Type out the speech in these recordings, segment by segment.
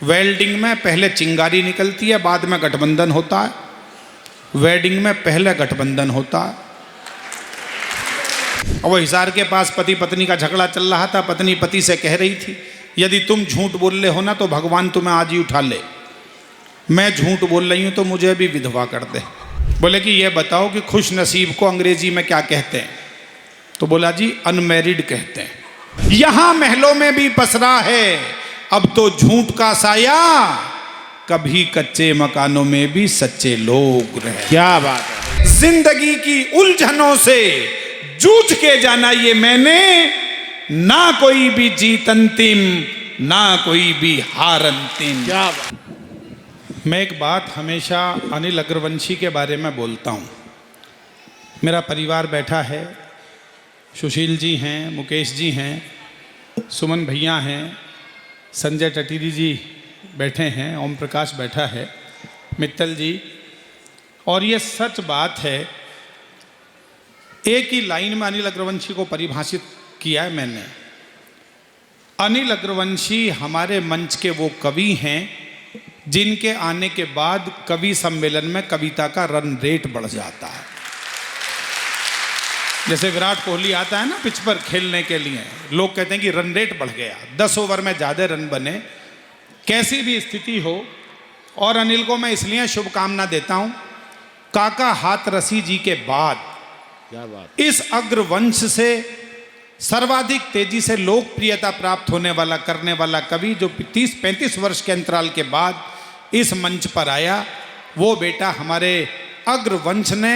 Welding में पहले चिंगारी निकलती है, बाद में गठबंधन होता है। वेडिंग में पहले गठबंधन होता है। और वो हिसार के पास पति पत्नी का झगड़ा चल रहा था। पत्नी पति से कह रही थी, यदि तुम झूठ बोल रहे हो ना तो भगवान तुम्हें आज ही उठा ले। मैं झूठ बोल रही हूं तो मुझे भी विधवा कर दे। बोले कि ये बताओ कि खुश नसीब को अंग्रेजी में क्या कहते हैं? तो बोला जी अनमैरिड कहते हैं। यहां महलों में भी पसरा है अब तो झूठ का साया, कभी कच्चे मकानों में भी सच्चे लोग रहे। क्या बात है। जिंदगी की उलझनों से जूझ के जाना ये मैंने, ना कोई भी जीत अंतिम, ना कोई भी हार अंतिम। क्या बात। मैं एक बात हमेशा अनिल अग्रवंशी के बारे में बोलता हूँ। मेरा परिवार बैठा है, सुशील जी हैं, मुकेश जी हैं, सुमन भैया हैं, संजय टटीरी जी बैठे हैं, ओम प्रकाश बैठा है, मित्तल जी। और ये सच बात है, एक ही लाइन में अनिल अग्रवंशी को परिभाषित किया है मैंने। अनिल अग्रवंशी हमारे मंच के वो कवि हैं जिनके आने के बाद कवि सम्मेलन में कविता का रन रेट बढ़ जाता है। जैसे विराट कोहली आता है ना पिच पर खेलने के लिए, लोग कहते हैं कि रन रेट बढ़ गया, 10 ओवर में ज़्यादा रन बने। कैसी भी स्थिति हो, और अनिल को मैं इसलिए शुभकामना देता हूँ, काका हाथरसी जी के बाद क्या बात। इस अग्रवंश से सर्वाधिक तेजी से लोकप्रियता प्राप्त होने वाला करने वाला कवि जो 30-35 वर्ष के अंतराल के बाद इस मंच पर आया, वो बेटा हमारे अग्रवंश ने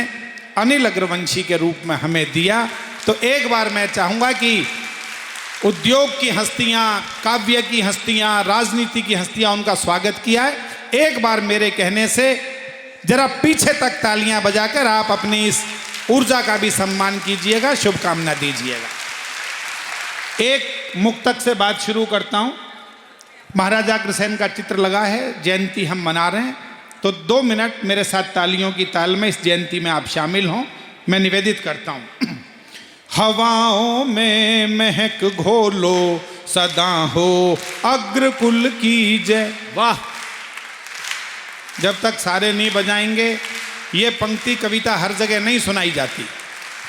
अनिल अग्रवंशी के रूप में हमें दिया। तो एक बार मैं चाहूँगा कि उद्योग की हस्तियाँ, काव्य की हस्तियाँ, राजनीति की हस्तियाँ, उनका स्वागत किया है। एक बार मेरे कहने से जरा पीछे तक तालियां बजाकर आप अपनी इस ऊर्जा का भी सम्मान कीजिएगा, शुभकामना दीजिएगा। एक मुक्तक से बात शुरू करता हूँ। महाराजा अग्रसेन का चित्र लगा है, जयंती हम मना रहे हैं, तो 2 मिनट मेरे साथ तालियों की ताल में इस जयंती में आप शामिल हों। मैं निवेदित करता हूँ। हवाओं में महक घोलो सदा हो अग्रकुल की जय। वाह। जब तक सारे नहीं बजाएंगे ये पंक्ति कविता हर जगह नहीं सुनाई जाती।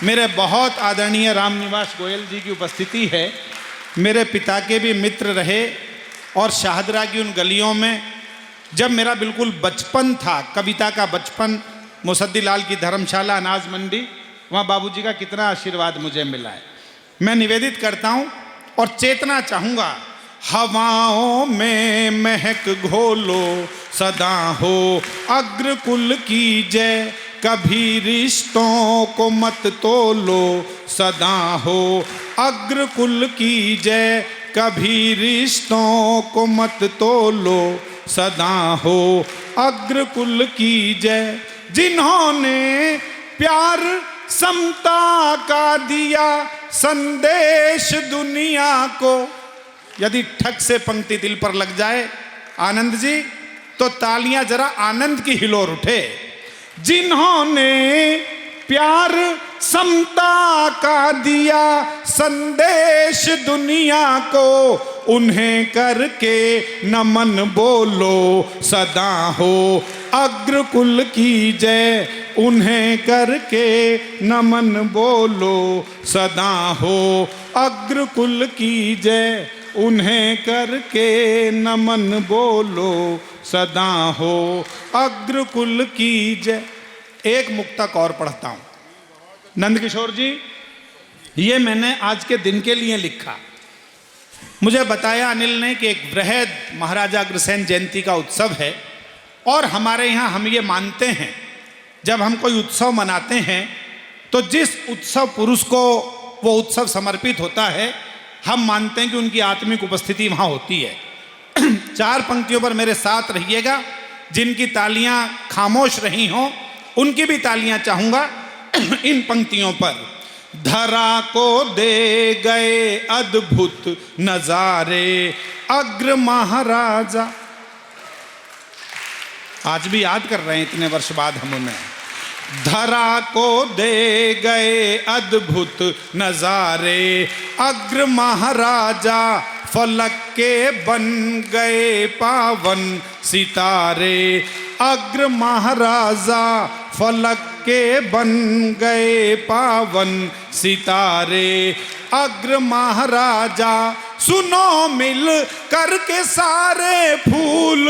मेरे बहुत आदरणीय रामनिवास गोयल जी की उपस्थिति है, मेरे पिता के भी मित्र रहे, और शाहदरा की उन गलियों में जब मेरा बिल्कुल बचपन था, कविता का बचपन, मुसद्दी लाल की धर्मशाला, अनाज मंडी, वहाँ बाबूजी का कितना आशीर्वाद मुझे मिला है। मैं निवेदित करता हूँ और चेतना चाहूँगा। हवाओं में महक घोलो सदा हो अग्रकुल की जय, कभी रिश्तों को मत तोलो सदा हो अग्रकुल की जय, कभी रिश्तों को मत तोलो सदा हो अग्रकुल की जय। जिन्होंने प्यार समता का दिया संदेश दुनिया को। यदि ठग से पंक्ति दिल पर लग जाए आनंद जी, तो तालियां जरा आनंद की हिलोर उठे। जिन्होंने प्यार समता का दिया संदेश दुनिया को, उन्हें करके नमन बोलो सदा हो अग्रकुल की जय, उन्हें करके नमन बोलो सदा हो अग्रकुल की जय, उन्हें करके नमन बोलो सदा हो अग्रकुल की जय। एक मुक्तक और पढ़ता हूँ। नंदकिशोर जी, ये मैंने आज के दिन के लिए लिखा। मुझे बताया अनिल ने कि एक वृहद महाराजा अग्रसेन जयंती का उत्सव है, और हमारे यहाँ हम ये मानते हैं जब हम कोई उत्सव मनाते हैं तो जिस उत्सव पुरुष को वो उत्सव समर्पित होता है, हम मानते हैं कि उनकी आत्मिक उपस्थिति वहाँ होती है। 4 पंक्तियों पर मेरे साथ रहिएगा। जिनकी तालियां खामोश रही हों उनकी भी तालियां चाहूँगा इन पंक्तियों पर। धरा को दे गए अद्भुत नजारे अग्र महाराजा। आज भी याद कर रहे हैं इतने वर्ष बाद हम उन्हें। धरा को दे गए अद्भुत नजारे अग्र महाराजा, फलक के बन गए पावन सितारे। अग्र महाराजा फलक के बन गए पावन सितारे। अग्र महाराजा सुनो मिल करके सारे फूल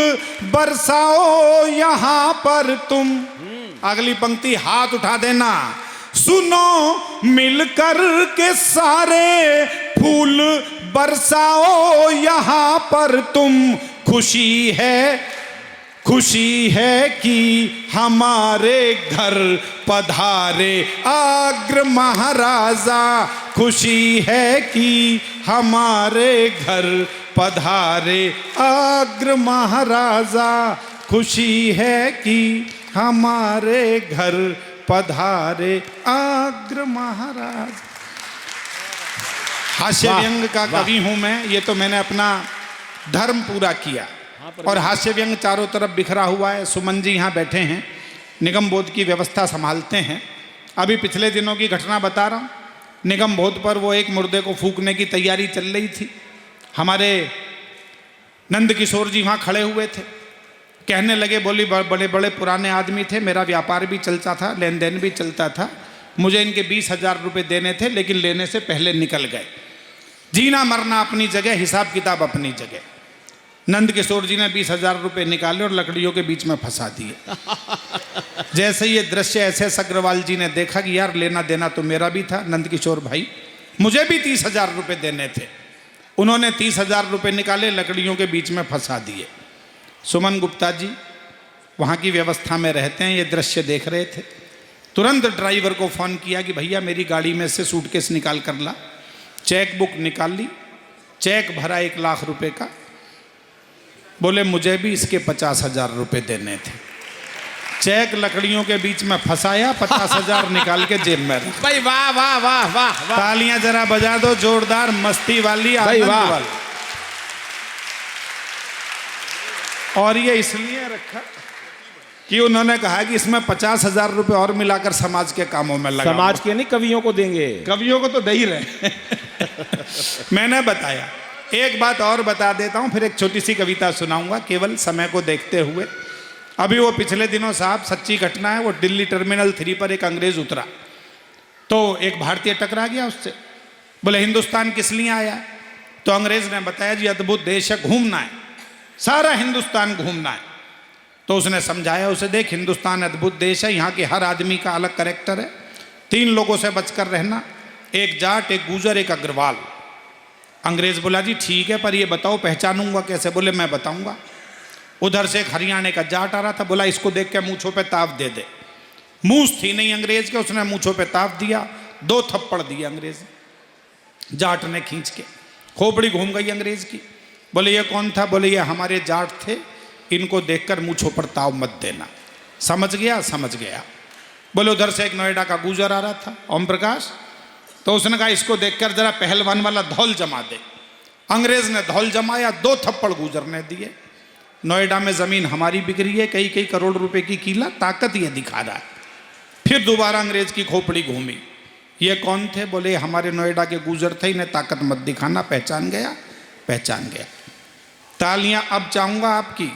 बरसाओ यहाँ पर तुम। अगली पंक्ति हाथ उठा देना। सुनो मिलकर के सारे फूल बरसाओ यहाँ पर तुम। खुशी है कि हमारे घर पधारे अग्र महाराजा। खुशी है कि हमारे घर पधारे अग्र महाराजा। खुशी है कि हमारे घर पधारे अग्र महाराज। हास्य व्यंग का कवि हूं मैं। ये तो मैंने अपना धर्म पूरा किया और हास्य व्यंग चारों तरफ बिखरा हुआ है। सुमन जी यहाँ बैठे हैं, निगम बोध की व्यवस्था संभालते हैं। अभी पिछले दिनों की घटना बता रहा हूँ। निगम बोध पर वो एक मुर्दे को फूंकने की तैयारी चल रही थी। हमारे नंद किशोर जी वहाँ खड़े हुए थे। कहने लगे, बोली बड़े बड़े पुराने आदमी थे, मेरा व्यापार भी चलता था, लेन देन भी चलता था, मुझे इनके 20,000 रुपये देने थे, लेकिन लेने से पहले निकल गए। जीना मरना अपनी जगह, हिसाब किताब अपनी जगह। नंद किशोर जी ने 20,000 रुपये निकाले और लकड़ियों के बीच में फंसा दिए। जैसे ये दृश्य SS अग्रवाल जी ने देखा कि यार लेना देना तो मेरा भी था, नंद किशोर भाई मुझे भी 30,000 रुपये देने थे। उन्होंने 30,000 रुपये निकाले, लकड़ियों के बीच में फंसा दिए। सुमन गुप्ता जी वहाँ की व्यवस्था में रहते हैं, ये दृश्य देख रहे थे। तुरंत ड्राइवर को फ़ोन किया कि भैया मेरी गाड़ी में से सूटकेस निकाल कर ला। चेक बुक निकाल ली, चेक भरा 1 लाख रुपए का। बोले मुझे भी इसके 50,000 रुपये देने थे। चेक लकड़ियों के बीच में फंसाया, 50,000 निकाल के जेब में रखा। भाई वाह वाह वाह वाह वाह। तालियां जरा बजा दो जोरदार, मस्ती वाली, आनंद वाली। और ये इसलिए रखा कि उन्होंने कहा कि इसमें 50,000 रुपये और मिलाकर समाज के कामों में लगा। समाज के नहीं, कवियों को देंगे। कवियों को तो दे ही रहे। मैंने बताया। एक बात और बता देता हूँ, फिर एक छोटी सी कविता सुनाऊंगा केवल समय को देखते हुए। अभी वो पिछले दिनों साहब सच्ची घटना है, वो दिल्ली टर्मिनल 3 पर एक अंग्रेज उतरा तो एक भारतीय टकरा गया उससे। बोले हिंदुस्तान किस लिए आया? तो अंग्रेज ने बताया जी अद्भुत देश है, घूमना है, सारा हिंदुस्तान घूमना है। तो उसने समझाया उसे, देख हिंदुस्तान अद्भुत देश है, यहाँ के हर आदमी का अलग कैरेक्टर है। 3 लोगों से बचकर रहना, एक जाट, एक गूजर, एक अग्रवाल। अंग्रेज बोला जी ठीक है, पर ये बताओ पहचानूंगा कैसे? बोले मैं बताऊंगा। उधर से एक हरियाणा का जाट आ रहा था, बोला इसको देख के मूंछों पे ताव दे दे। मूंछ थी नहीं अंग्रेज के, उसने मूंछों पे ताव दिया, 2 थप्पड़ दिए अंग्रेज जाट ने खींच के। खोपड़ी घूम गई अंग्रेज की। बोले ये कौन था? बोले ये हमारे जाट थे, इनको देखकर मूंछों पर ताव मत देना। समझ गया? समझ गया। बोले उधर से एक नोएडा का गूजर आ रहा था, ओम प्रकाश, तो उसने कहा इसको देखकर जरा पहलवान वाला धौल जमा दे। अंग्रेज ने धौल जमाया, 2 थप्पड़ गूजर ने दिए। नोएडा में ज़मीन हमारी बिक रही है, कई करोड़ रुपए की किला, ताकत ये दिखा रहा है। फिर दोबारा अंग्रेज की खोपड़ी घूमी। ये कौन थे? बोले हमारे नोएडा के गूजर थे, इन्हें ताकत मत दिखाना। पहचान गया? पहचान गया। तालियां अब चाहूँगा आपकी।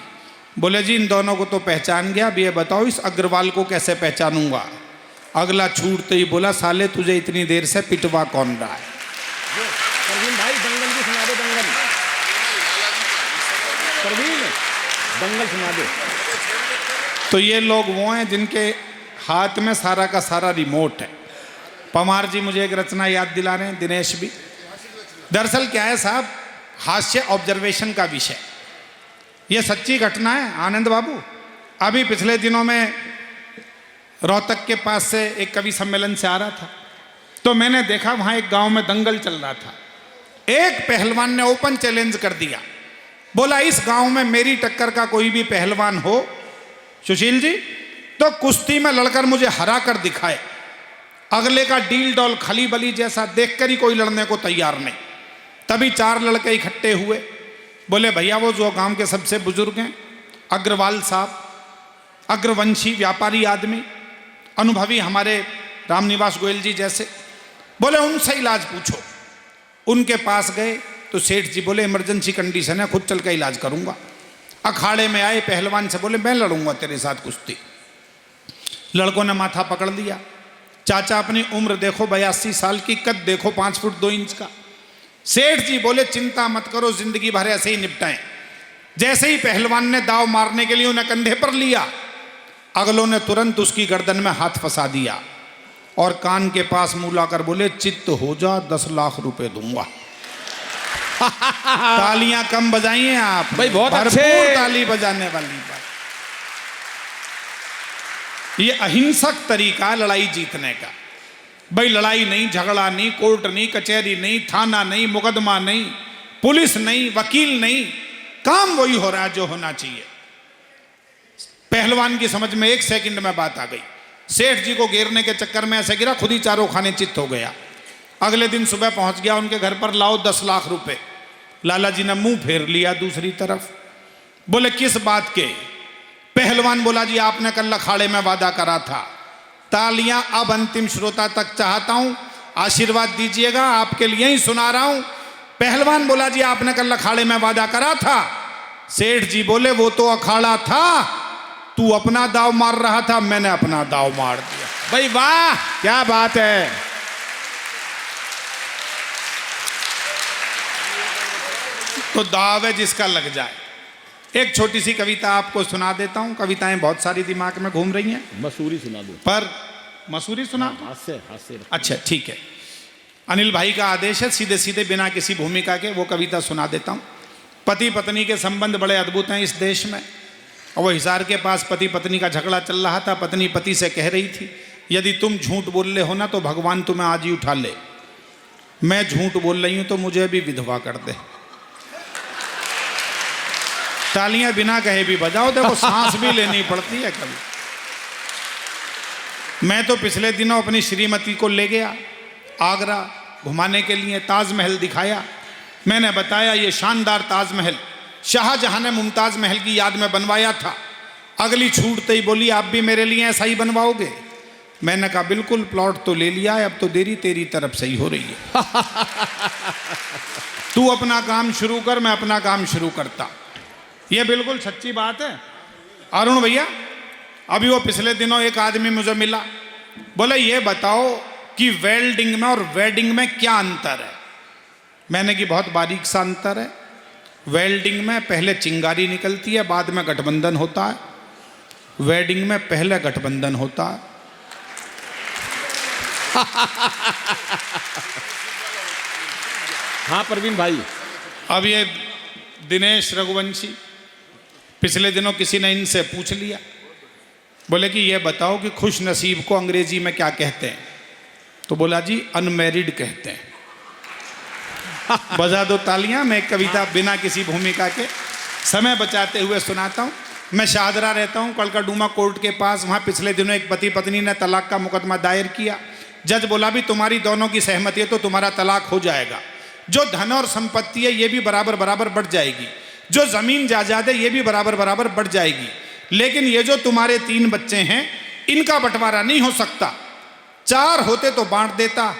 बोले जी इन दोनों को तो पहचान गया, अब ये बताओ इस अग्रवाल को कैसे पहचानूंगा? अगला छूटते ही बोला साले तुझे इतनी देर से पिटवा कौन रहा है? परवीन भाई दंगल की सुना दे, दंगल। परवीन दंगल सुना दे। तो ये लोग वो हैं जिनके हाथ में सारा का सारा रिमोट है। पवार जी मुझे एक रचना याद दिला रहे हैं, दिनेश भी। दरअसल क्या है साहब, हास्य ऑब्जर्वेशन का विषय, ये सच्ची घटना है आनंद बाबू। अभी पिछले दिनों में रोहतक के पास से एक कवि सम्मेलन से आ रहा था, तो मैंने देखा वहाँ एक गांव में दंगल चल रहा था। एक पहलवान ने ओपन चैलेंज कर दिया, बोला इस गांव में मेरी टक्कर का कोई भी पहलवान हो सुशील जी, तो कुश्ती में लड़कर मुझे हरा कर दिखाए। अगले का डील डॉल खली बली जैसा देखकर ही कोई लड़ने को तैयार नहीं। तभी 4 लड़के इकट्ठे हुए। बोले भैया वो जो गांव के सबसे बुजुर्ग हैं, अग्रवाल साहब, अग्रवंशी व्यापारी आदमी, अनुभवी हमारे रामनिवास गोयल जी जैसे, बोले उनसे इलाज पूछो। उनके पास गए, तो सेठ जी बोले इमरजेंसी कंडीशन है, खुद चल के इलाज करूंगा। अखाड़े में आए पहलवान से बोले मैं लड़ूंगा तेरे साथ कुश्ती। लड़कों ने माथा पकड़ लिया। चाचा अपनी उम्र देखो 82 साल की, कद देखो 5 फुट 2 इंच का। सेठ जी बोले चिंता मत करो, जिंदगी भर ऐसे ही निपटाएं। जैसे ही पहलवान ने दाव मारने के लिए उन्हें कंधे पर लिया, अगलों ने तुरंत उसकी गर्दन में हाथ फंसा दिया और कान के पास मुंह लाकर बोले चित्त हो जा 10 लाख रुपए दूंगा। तालियां कम बजाइए आप भाई, बहुत भरपूर अच्छे। ताली बजाने वाली बात। ये अहिंसक तरीका लड़ाई जीतने का। भाई लड़ाई नहीं, झगड़ा नहीं, कोर्ट नहीं, कचहरी नहीं, थाना नहीं, मुकदमा नहीं, पुलिस नहीं, वकील नहीं, काम वही हो रहा है जो होना चाहिए। पहलवान की समझ में 1 सेकंड में बात आ गई। सेठ जी को घेरने के चक्कर में ऐसे गिरा, खुद ही चारों खाने चित्त हो गया। अगले दिन सुबह पहुंच गया उनके घर पर, लाओ 10 लाख रुपए। लाला जी ने मुंह फेर लिया दूसरी तरफ। बोले किस बात के? पहलवान बोला जी आपने कल अखाड़े में वादा करा था। तालियां अब अंतिम श्रोता तक चाहता हूं, आशीर्वाद दीजिएगा, आपके लिए ही सुना रहा हूं। पहलवान बोला जी आपने कल अखाड़े में वादा करा था। सेठ जी बोले वो तो अखाड़ा था, तू अपना दाव मार रहा था, मैंने अपना दाव मार दिया। भाई वाह, क्या बात है। तो दाव है जिसका लग जाए। एक छोटी सी कविता आपको सुना देता हूं। कविताएं बहुत सारी दिमाग में घूम रही हैं, मसूरी सुना दो। पर मसूरी सुना। हास्य हास्य। अच्छा ठीक है, अनिल भाई का आदेश है, सीधे सीधे बिना किसी भूमिका के वो कविता सुना देता हूं। पति पत्नी के संबंध बड़े अद्भुत हैं इस देश में। और वो हिसार के पास पति पत्नी का झगड़ा चल रहा था। पत्नी पति से कह रही थी यदि तुम झूठ बोल रहे हो ना तो भगवान तुम्हें आज ही उठा ले। मैं झूठ बोल रही हूं तो मुझे भी विधवा कर दे। तालियां बिना कहे भी बजाओ, देखो सांस भी लेनी पड़ती है कभी। मैं तो पिछले दिनों अपनी श्रीमती को ले गया आगरा घुमाने के लिए, ताजमहल दिखाया। मैंने बताया ये शानदार ताजमहल शाहजहां ने मुमताज महल की याद में बनवाया था। अगली छूटते ही बोली आप भी मेरे लिए ऐसा ही बनवाओगे? मैंने कहा बिल्कुल, प्लॉट तो ले लिया है, अब तो देरी तेरी तरफ से ही हो रही है। तू अपना काम शुरू कर, मैं अपना काम शुरू करता। ये बिल्कुल सच्ची बात है। अरुण भैया, अभी वो पिछले दिनों एक आदमी मुझे मिला, बोले ये बताओ कि वेल्डिंग में और वेडिंग में क्या अंतर है? मैंने कि बहुत बारीक सा अंतर है। वेल्डिंग में पहले चिंगारी निकलती है, बाद में गठबंधन होता है। वेडिंग में पहले गठबंधन होता है। हाँ परवीन भाई। अब ये दिनेश रघुवंशी, पिछले दिनों किसी ने इनसे पूछ लिया, बोले कि ये बताओ कि खुश नसीब को अंग्रेजी में क्या कहते हैं? तो बोला जी अनमैरिड कहते हैं। बजा दो तालियां। मैं एक कविता बिना किसी भूमिका के समय बचाते हुए सुनाता हूँ। मैं शाहदरा रहता हूँ, कलकडूमा कोर्ट के पास। वहाँ पिछले दिनों एक पति पत्नी ने तलाक का मुकदमा दायर किया। जज बोला भी तुम्हारी दोनों की सहमति है तो तुम्हारा तलाक हो जाएगा। जो धन और संपत्ति है ये भी बराबर बराबर बढ़ जाएगी, जो जमीन जायदाद है ये भी बराबर बराबर बढ़ जाएगी, लेकिन ये जो तुम्हारे 3 बच्चे हैं इनका बंटवारा नहीं हो सकता। 4 होते तो बांट देता।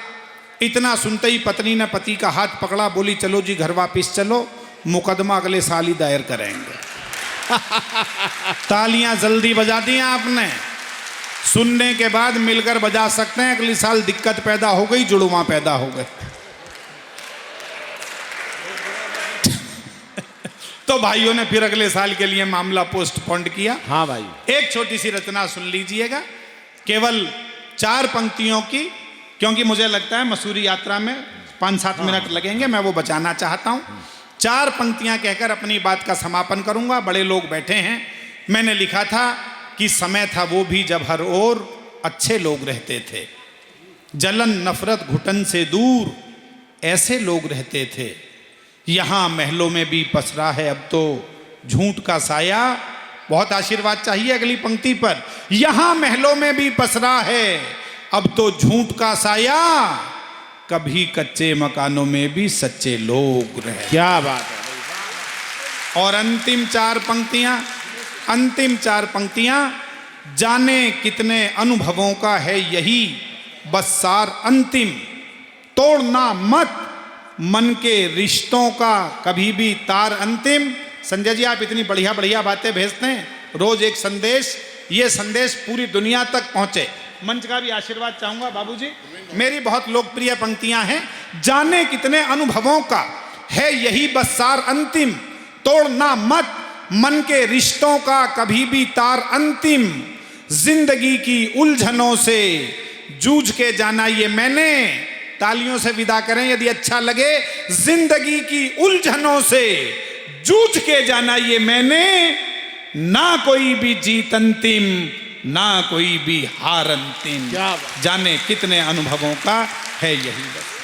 इतना सुनते ही पत्नी ने पति का हाथ पकड़ा, बोली चलो जी घर वापिस चलो, मुकदमा अगले साल ही दायर करेंगे। तालियां जल्दी बजा दी आपने। सुनने के बाद मिलकर बजा सकते हैं। अगले साल दिक्कत पैदा हो गई, जुड़वा पैदा हो गए। तो भाइयों ने फिर अगले साल के लिए मामला पोस्टपोन किया। हाँ भाई। एक छोटी सी रचना सुन लीजिएगा, केवल 4 पंक्तियों की, क्योंकि मुझे लगता है मसूरी यात्रा में 5-7 मिनट लगेंगे, मैं वो बचाना चाहता हूँ। 4 पंक्तियां कहकर अपनी बात का समापन करूंगा। बड़े लोग बैठे हैं। मैंने लिखा था कि समय था वो भी जब हर ओर अच्छे लोग रहते थे, जलन नफरत घुटन से दूर ऐसे लोग रहते थे। यहाँ महलों में भी पसरा है अब तो झूठ का साया। बहुत आशीर्वाद चाहिए अगली पंक्ति पर। यहाँ महलों में भी पसरा है अब तो झूठ का साया, कभी कच्चे मकानों में भी सच्चे लोग रहे। क्या बात है। और अंतिम 4 पंक्तियां, जाने कितने अनुभवों का है यही बस सार अंतिम, तोड़ना मत मन के रिश्तों का कभी भी तार अंतिम। संजय जी, आप इतनी बढ़िया बढ़िया बातें भेजते हैं, रोज एक संदेश, ये संदेश पूरी दुनिया तक पहुंचे। मंच का भी आशीर्वाद चाहूंगा बाबूजी। मेरी बहुत लोकप्रिय पंक्तियां हैं, जाने कितने अनुभवों का है यही बस सार अंतिम, तोड़ना मत मन के रिश्तों का कभी भी तार अंतिम, जिंदगी की उलझनों से जूझ के जाना ये मैंने। तालियों से विदा करें यदि अच्छा लगे। जिंदगी की उलझनों से जूझ के जाना ये मैंने, ना कोई भी जीत अंतिम, ना कोई भी हार अंतिम, क्या बात। जाने कितने अनुभवों का है यही बस।